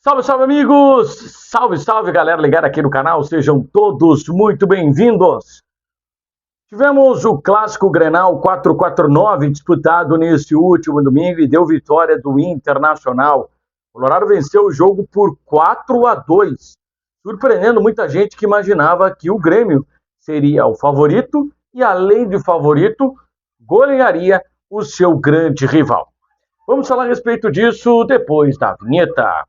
Salve, salve, amigos! Salve, salve, galera ligada aqui no canal. Sejam todos muito bem-vindos. Tivemos o clássico Grenal 449 disputado nesse último domingo e deu vitória do Internacional. O Colorado venceu o jogo por 4-2, surpreendendo muita gente que imaginava que o Grêmio seria o favorito e, além de favorito, golearia o seu grande rival. Vamos falar a respeito disso depois da vinheta.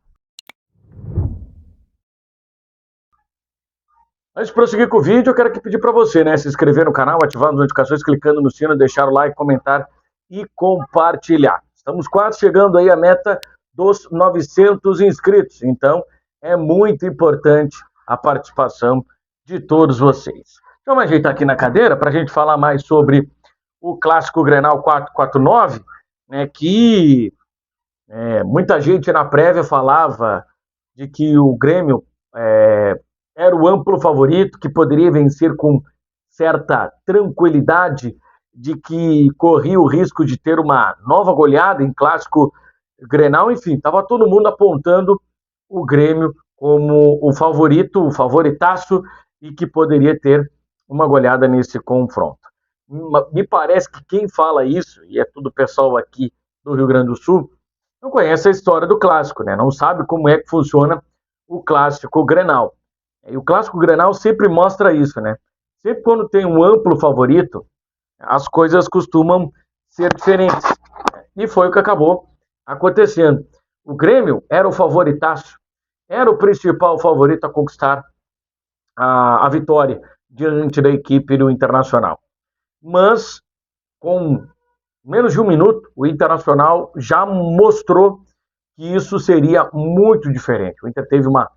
Antes de prosseguir com o vídeo, eu quero aqui pedir para você, se inscrever no canal, ativar as notificações, clicando no sino, deixar o like, comentar e compartilhar. Estamos quase chegando aí à meta dos 900 inscritos, então é muito importante a participação de todos vocês. Vamos ajeitar aqui na cadeira para a gente falar mais sobre o clássico Grenal 449, que muita gente na prévia falava de que o Grêmio era o amplo favorito, que poderia vencer com certa tranquilidade, de que corria o risco de ter uma nova goleada em clássico Grenal. Enfim, estava todo mundo apontando o Grêmio como o favorito, o favoritaço, e que poderia ter uma goleada nesse confronto. Me parece que quem fala isso, e é tudo pessoal aqui do Rio Grande do Sul, não conhece a história do clássico, não sabe como é que funciona o clássico Grenal. E o clássico Grenal sempre mostra isso, Sempre quando tem um amplo favorito, as coisas costumam ser diferentes. E foi o que acabou acontecendo. O Grêmio era o favoritaço, era o principal favorito a conquistar a vitória diante da equipe do Internacional. Mas, com menos de um minuto, o Internacional já mostrou que isso seria muito diferente. O Inter teve uma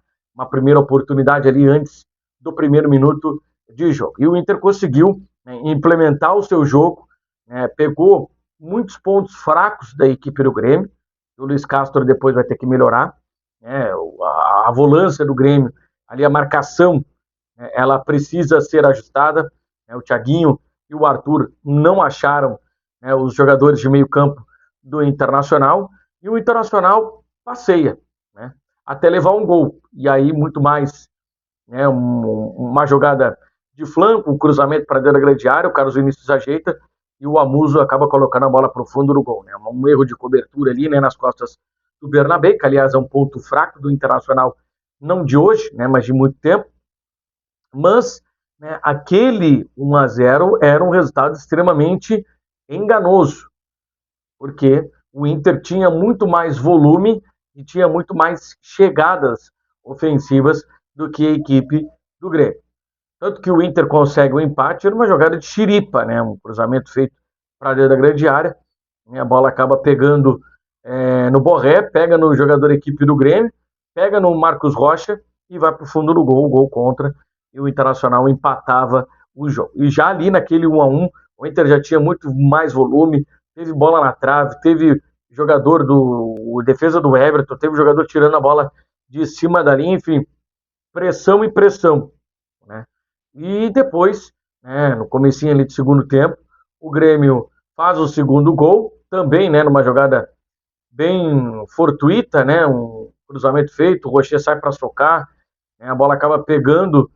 primeira oportunidade ali antes do primeiro minuto de jogo. E o Inter conseguiu implementar o seu jogo, pegou muitos pontos fracos da equipe do Grêmio. O Luiz Castro depois vai ter que melhorar. A volância do Grêmio, ali a marcação, ela precisa ser ajustada. O Thiaguinho e o Arthur não acharam os jogadores de meio campo do Internacional. E o Internacional passeia, até levar um gol. E aí, muito mais, uma jogada de flanco, um cruzamento para dentro da grande área, o Carlos Vinícius ajeita e o Amuso acaba colocando a bola para o fundo do gol. Um erro de cobertura ali, nas costas do Bernabé, que aliás é um ponto fraco do Internacional, não de hoje, mas de muito tempo. Mas aquele 1-0 era um resultado extremamente enganoso, porque o Inter tinha muito mais volume e tinha muito mais chegadas ofensivas do que a equipe do Grêmio. Tanto que o Inter consegue o empate numa jogada de chiripa, um cruzamento feito para dentro da grande área. A bola acaba pegando no Borré, pega no jogador da equipe do Grêmio, pega no Marcos Rocha e vai para o fundo do gol, gol contra, e o Internacional empatava o jogo. E já ali naquele 1-1, o Inter já tinha muito mais volume, teve bola na trave, teve jogador defesa do Everton, teve jogador tirando a bola de cima da linha, enfim, pressão e pressão, E depois, no comecinho ali do segundo tempo, o Grêmio faz o segundo gol, também, numa jogada bem fortuita, um cruzamento feito, o Rocher sai para socar, a bola acaba pegando,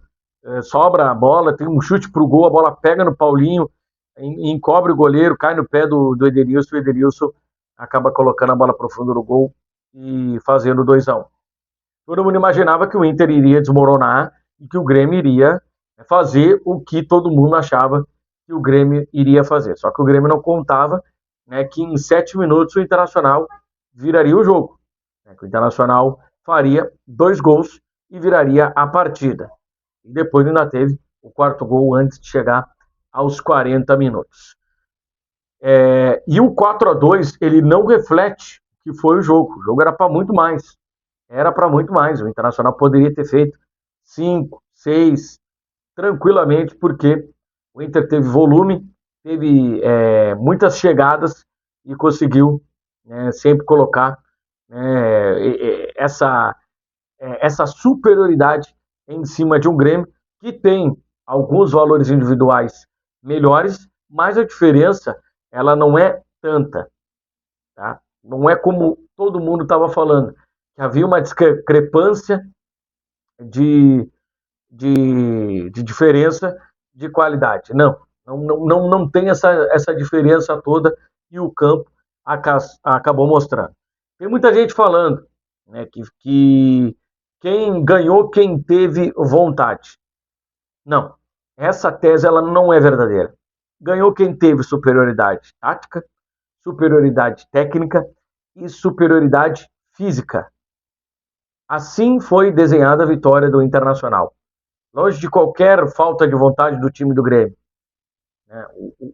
sobra a bola, tem um chute para o gol, a bola pega no Paulinho, encobre o goleiro, cai no pé do Edenilson, o Edenilson acaba colocando a bola para o fundo do gol e fazendo 2-1. Todo mundo imaginava que o Inter iria desmoronar e que o Grêmio iria fazer o que todo mundo achava que o Grêmio iria fazer. Só que o Grêmio não contava que em 7 minutos o Internacional viraria o jogo. Que o Internacional faria 2 gols e viraria a partida. E depois ainda teve o quarto gol antes de chegar aos 40 minutos. E o 4-2, ele não reflete que foi o jogo. O jogo era para muito mais. Era para muito mais. O Internacional poderia ter feito 5, 6, tranquilamente, porque o Inter teve volume, teve muitas chegadas e conseguiu sempre colocar essa superioridade em cima de um Grêmio que tem alguns valores individuais melhores, mas a diferença ela não é tanta, tá? Não é como todo mundo estava falando. que havia uma discrepância de, de diferença de qualidade. Não tem essa diferença toda e o campo acabou mostrando. Tem muita gente falando, né, que quem ganhou, quem teve vontade. Não, essa tese ela não é verdadeira. Ganhou quem teve superioridade tática, superioridade técnica e superioridade física. Assim foi desenhada a vitória do Internacional. Longe de qualquer falta de vontade do time do Grêmio.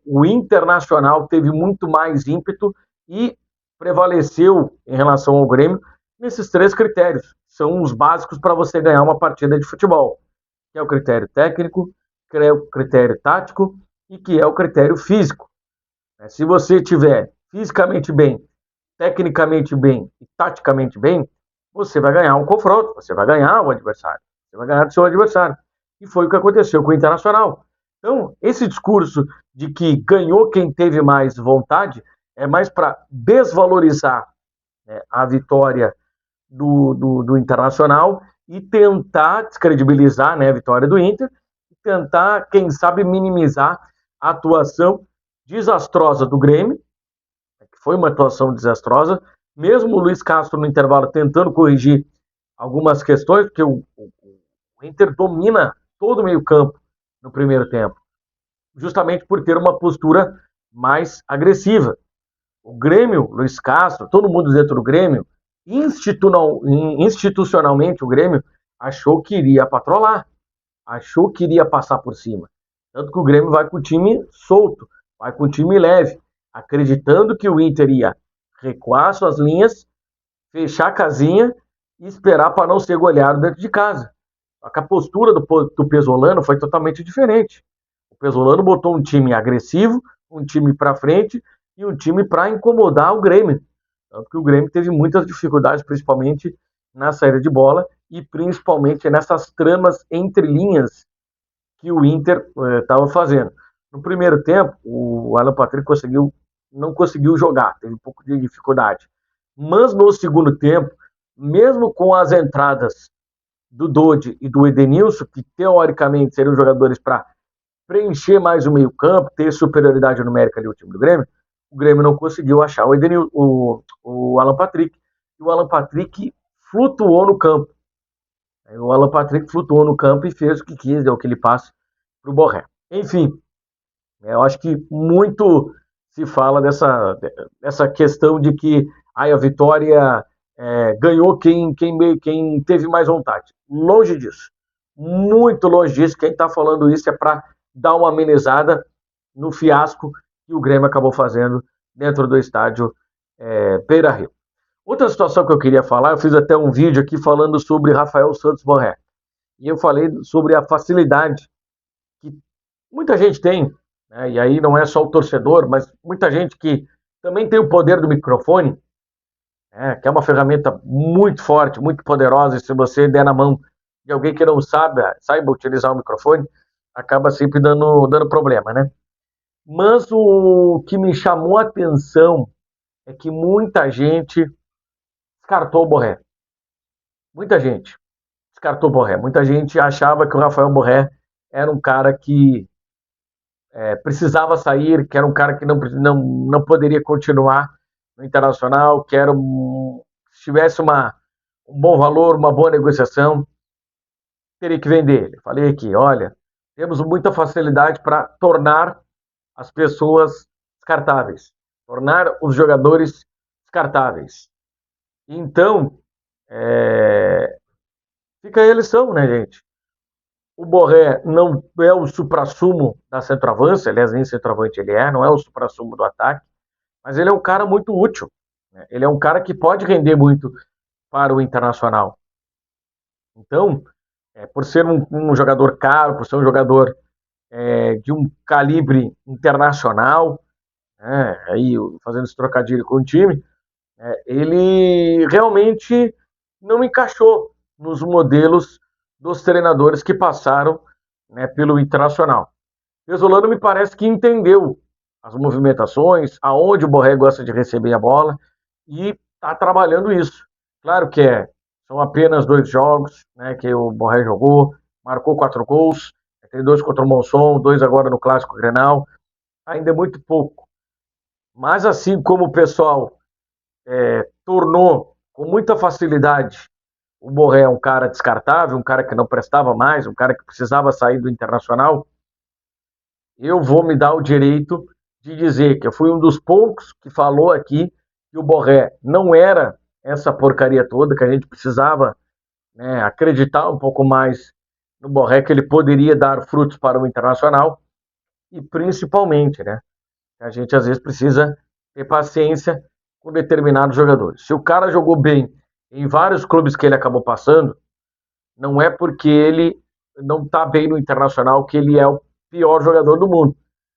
O Internacional teve muito mais ímpeto e prevaleceu em relação ao Grêmio nesses 3 critérios. São os básicos para você ganhar uma partida de futebol, que é o critério técnico, que é o critério tático e que é o critério físico. Se você tiver fisicamente bem, tecnicamente bem e taticamente bem, você vai ganhar um confronto, você vai ganhar o adversário, você vai ganhar do seu adversário. E foi o que aconteceu com o Internacional. Então, esse discurso de que ganhou quem teve mais vontade é mais para desvalorizar, né, a vitória do Internacional e tentar descredibilizar, né, a vitória do Inter e tentar, quem sabe, minimizar a atuação desastrosa do Grêmio, que foi uma atuação desastrosa, mesmo o Luiz Castro no intervalo tentando corrigir algumas questões, porque o Inter domina todo o meio-campo no primeiro tempo, justamente por ter uma postura mais agressiva. O Grêmio, Luiz Castro, todo mundo dentro do Grêmio, institucionalmente o Grêmio achou que iria patrolar, achou que iria passar por cima. Tanto que o Grêmio vai com o time solto, vai com o time leve, acreditando que o Inter ia recuar suas linhas, fechar a casinha e esperar para não ser goleado dentro de casa. Só que a postura do Pesolano foi totalmente diferente. O Pesolano botou um time agressivo, um time para frente e um time para incomodar o Grêmio. Tanto que o Grêmio teve muitas dificuldades, principalmente na saída de bola e principalmente nessas tramas entre linhas que o Inter estava fazendo. No primeiro tempo, o Alan Patrick não conseguiu jogar, teve um pouco de dificuldade. Mas no segundo tempo, mesmo com as entradas do Dodi e do Edenilson, que teoricamente seriam jogadores para preencher mais o meio-campo, ter superioridade numérica ali o time do Grêmio, o Grêmio não conseguiu achar o Alan Patrick. E o Alan Patrick flutuou no campo. O Alan Patrick flutuou no campo e fez o que quis, deu aquele passe para o Borré. Enfim, eu acho que muito se fala dessa questão de que a vitória ganhou quem teve mais vontade. Longe disso. Muito longe disso. Quem está falando isso é para dar uma amenizada no fiasco que o Grêmio acabou fazendo dentro do estádio Beira-Rio. Outra situação que eu queria falar, eu fiz até um vídeo aqui falando sobre Rafael Santos Borré. E eu falei sobre a facilidade que muita gente tem, né, e aí não é só o torcedor, mas muita gente que também tem o poder do microfone, né, que é uma ferramenta muito forte, muito poderosa, e se você der na mão de alguém que não saiba utilizar o microfone, acaba sempre dando problema, né? Mas o que me chamou a atenção é que muita gente descartou o Borré. Muita gente descartou o Borré. Muita gente achava que o Rafael Borré era um cara que precisava sair, que era um cara que não poderia continuar no Internacional, que era se tivesse um bom valor, uma boa negociação, teria que vender ele. Falei aqui, olha, temos muita facilidade para tornar as pessoas descartáveis, tornar os jogadores descartáveis. Então, fica aí a lição, né, gente? O Borré não é o suprassumo da centroavância, aliás, nem centroavante ele não é o suprassumo do ataque, mas ele é um cara muito útil, né? Ele é um cara que pode render muito para o Internacional. Então, por ser um jogador caro, por ser um jogador de um calibre internacional, né, aí fazendo esse trocadilho com o time, ele realmente não encaixou nos modelos dos treinadores que passaram, né, pelo Internacional. Pesolano me parece que entendeu as movimentações, aonde o Borré gosta de receber a bola e está trabalhando isso. Claro que são apenas 2 jogos, né, que o Borré jogou, marcou 4 gols, tem 2 contra o Monson, 2 agora no Clássico Grenal, ainda é muito pouco. Mas assim como o pessoal tornou com muita facilidade o Borré um cara descartável, um cara que não prestava mais, um cara que precisava sair do Internacional, eu vou me dar o direito de dizer que eu fui um dos poucos que falou aqui que o Borré não era essa porcaria toda, que a gente precisava, né, acreditar um pouco mais no Borré, que ele poderia dar frutos para o Internacional, e principalmente, né, a gente às vezes precisa ter paciência com determinados jogadores. Se o cara jogou bem em vários clubes que ele acabou passando, não é porque ele não está bem no Internacional que ele é o pior jogador do mundo.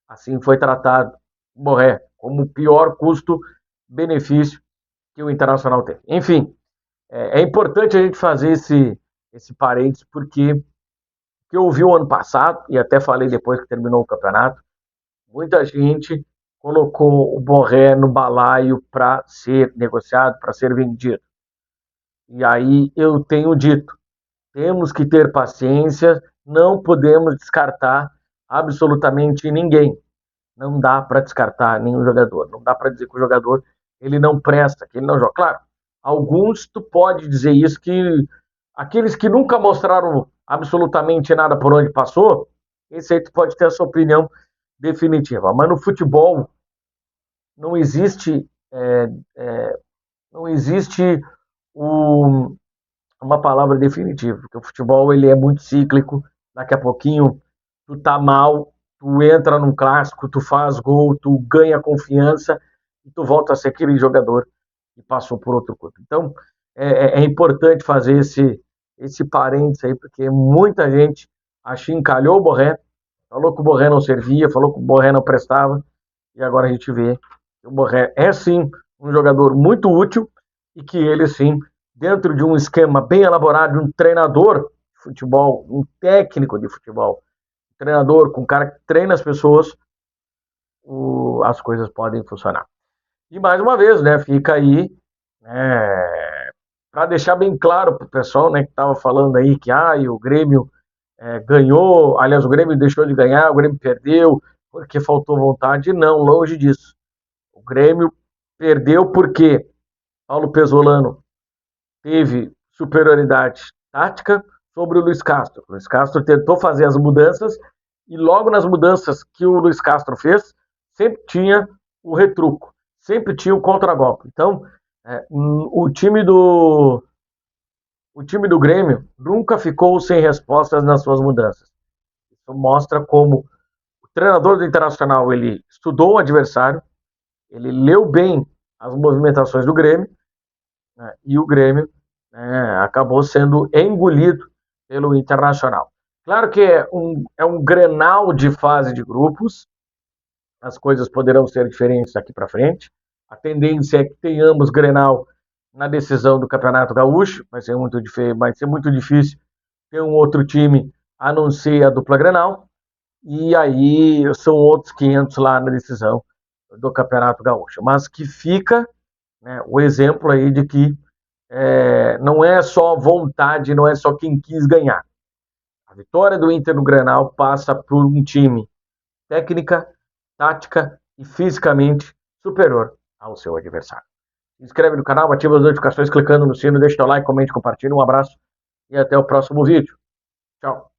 Assim foi tratado o Borré, como o pior custo-benefício que o Internacional tem. Enfim, é importante a gente fazer esse parênteses, porque que eu ouvi o ano passado, e até falei depois que terminou o campeonato, muita gente colocou o Borré no balaio para ser negociado, para ser vendido. E aí eu tenho dito, temos que ter paciência, não podemos descartar absolutamente ninguém. Não dá para descartar nenhum jogador. Não dá para dizer que o jogador ele não presta, que ele não joga. Claro, alguns tu pode dizer isso, que aqueles que nunca mostraram absolutamente nada por onde passou, esse aí tu pode ter a sua opinião definitiva. Mas no futebol não existe não existe um, uma palavra definitiva, porque o futebol ele é muito cíclico. Daqui a pouquinho tu tá mal, tu entra num clássico, tu faz gol, tu ganha confiança e tu volta a ser aquele jogador que passou por outro clube. Então é importante fazer esse parênteses aí, porque muita gente achincalhou o Borré, falou que o Borré não servia, falou que o Borré não prestava, e agora a gente vê que o Borré é sim um jogador muito útil e que ele sim, dentro de um esquema bem elaborado, de um treinador de futebol, um técnico de futebol, um treinador com um cara que treina as pessoas, as coisas podem funcionar. E mais uma vez, né, fica aí, para deixar bem claro para o pessoal, né, que estava falando aí que o Grêmio ganhou, aliás, o Grêmio deixou de ganhar, o Grêmio perdeu porque faltou vontade. Não, longe disso. O Grêmio perdeu porque Paulo Pesolano teve superioridade tática sobre o Luiz Castro. O Luiz Castro tentou fazer as mudanças e logo nas mudanças que o Luiz Castro fez, sempre tinha o retruco, sempre tinha o contragolpe. Então, o time do Grêmio nunca ficou sem respostas nas suas mudanças. Isso mostra como o treinador do Internacional ele estudou o adversário, ele leu bem as movimentações do Grêmio, né, e o Grêmio acabou sendo engolido pelo Internacional. Claro que é um Grenal de fase de grupos, as coisas poderão ser diferentes daqui para frente. A tendência é que tenhamos Grenal na decisão do Campeonato Gaúcho, vai ser muito difícil ter um outro time a não ser a dupla Grenal, e aí são outros 500 lá na decisão do Campeonato Gaúcho. Mas que fica, né, o exemplo aí de que não é só vontade, não é só quem quis ganhar. A vitória do Inter no Grenal passa por um time técnica, tática e fisicamente superior ao seu adversário. Se inscreve no canal, ativa as notificações clicando no sino, deixa o teu like, comente, compartilha. Um abraço e até o próximo vídeo. Tchau.